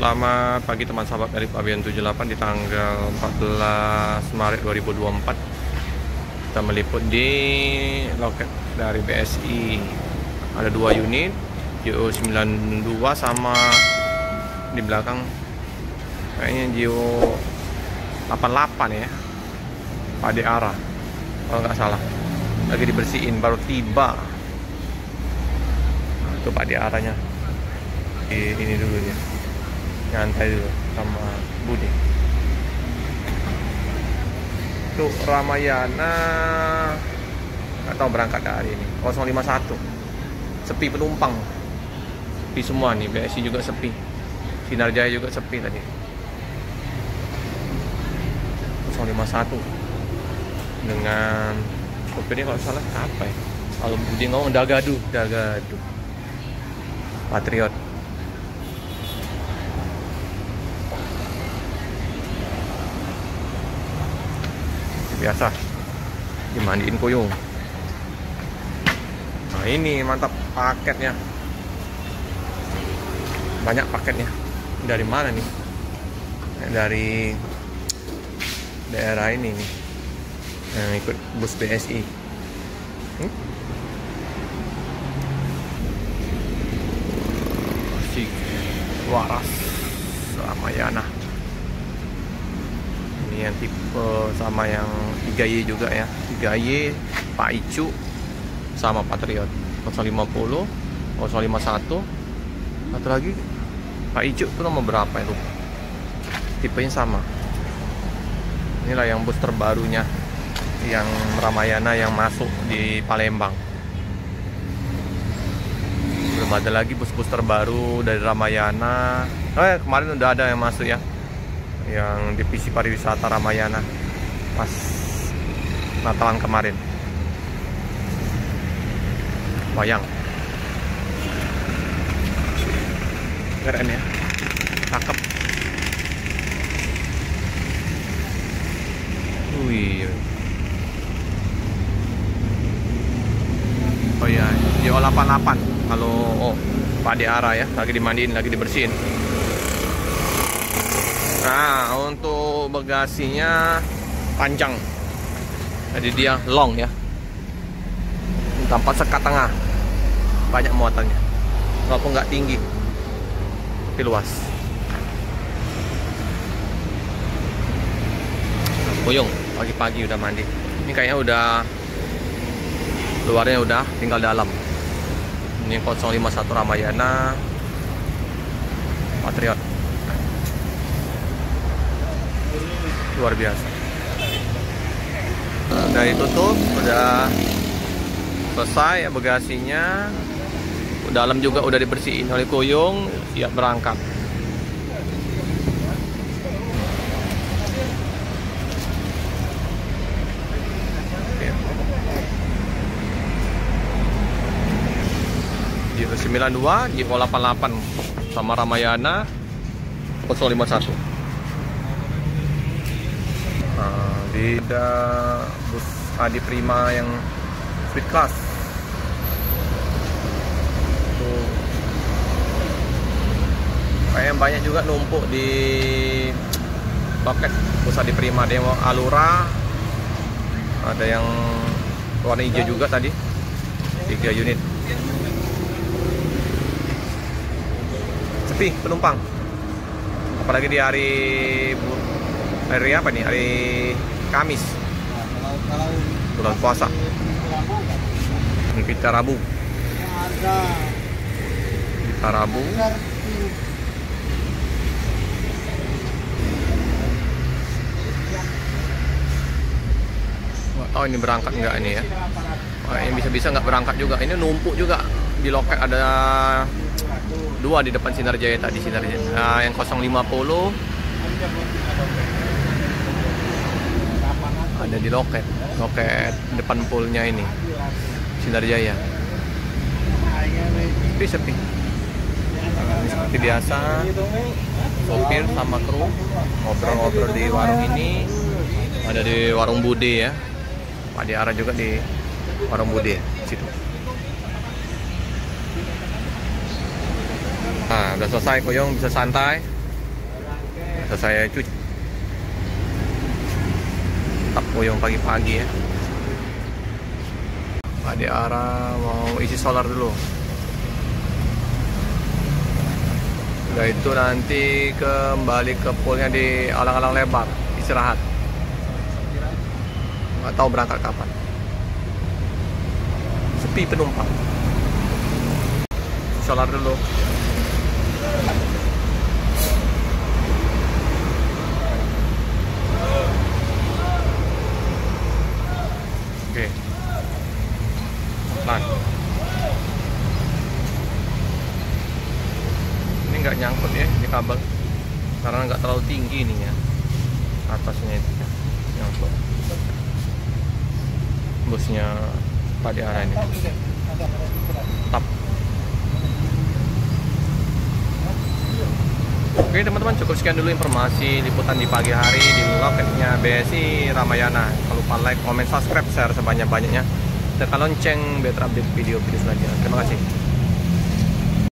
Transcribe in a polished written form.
Selamat pagi teman sahabat dari Pavian 78 di tanggal 14 Maret 2024. Kita meliput di loket dari BSI. Ada 2 unit GO92 sama di belakang kayaknya GO88 ya, Pade arah kalau nggak salah. Lagi dibersihin, baru tiba. Nah, itu Pade arahnya. Ini dulu ya, nyantai dulu sama Budi. Untuk Ramayana nggak tahu berangkat hari ini 051, sepi penumpang, sepi semua nih. BSI juga sepi, Sinar Jaya juga sepi tadi. 051 dengan ini kalau salah apa ya, kalau Budi ngomong Dagadu Patriot. Biasa dimandiin kuyung. Nah ini mantap paketnya, banyak paketnya. Dari mana nih? Dari daerah ini nih yang ikut bus BSI. Si Waras Ramayana. Ini yang tipe sama yang 3Y juga ya, 3Y Pak Icu sama Patriot 050, 051, satu lagi Pak Icu itu nomor berapa ya, lupa. Tipenya sama. Inilah yang bus terbarunya, yang Ramayana yang masuk di Palembang. Belum ada lagi bus-bus terbaru dari Ramayana. Kemarin udah ada yang masuk ya, yang divisi pariwisata Ramayana pas Natalan kemarin. Wayang keren ya, cakep. Wih. Oh iya, GO88 kalau Pade arah ya, lagi dimandiin, lagi dibersihin. Nah, untuk bagasinya panjang, jadi dia long ya, tanpa sekat tengah, banyak muatannya, walaupun nggak tinggi tapi luas. Kuyung pagi-pagi udah mandi. Ini kayaknya udah, luarnya udah, tinggal dalam. Ini 051 Ramayana Patriot. Luar biasa. Udah ditutup, udah selesai ya bagasinya. Dalam juga udah dibersihin oleh kuyung, siap berangkat. GO92, GO88 sama Ramayana 051. Beda bus Adi Prima yang Sweet Class. Tuh. Kayaknya banyak juga numpuk di loket bus Adi Prima. Ada yang Alura, ada yang warna hijau juga tadi, 3 unit. Sepi penumpang, apalagi di hari apa nih, hari Kamis, bulan puasa. Kita Rabu. Kita Rabu. Nggak tahu ini berangkat nggak ini ya. Ini bisa-bisa nggak berangkat juga. Ini numpuk juga di loket, ada 2 di depan Sinar Jaya tadi, Sinar Jaya. Nah, yang 050 ada di loket depan poolnya ini Sinar Jaya. Sepi. Seperti biasa, sopir sama kru ngobrol-ngobrol di warung ini. Ada di warung Bude ya, Pade arah juga di warung Bude situ. Nah, udah selesai kuyung, bisa santai. Saya cuci Tapoyong pagi-pagi ya. Pak Diara mau isi solar dulu. Udah itu nanti kembali ke poolnya di alang-alang lebar, istirahat. Nggak tahu berangkat kapan. Sepi penumpang. Solar dulu. Oke. Pelan. Ini nggak nyangkut ya di kabel karena nggak terlalu tinggi ininya, atasnya itu nyangkut. Busnya Pak Diara ini. Tap. Oke teman-teman, cukup sekian dulu informasi liputan di pagi hari di loketnya BSI Ramayana. Jangan lupa like, comment, subscribe, share sebanyak-banyaknya. Tekan lonceng biar terupdate video-video selanjutnya. Terima kasih.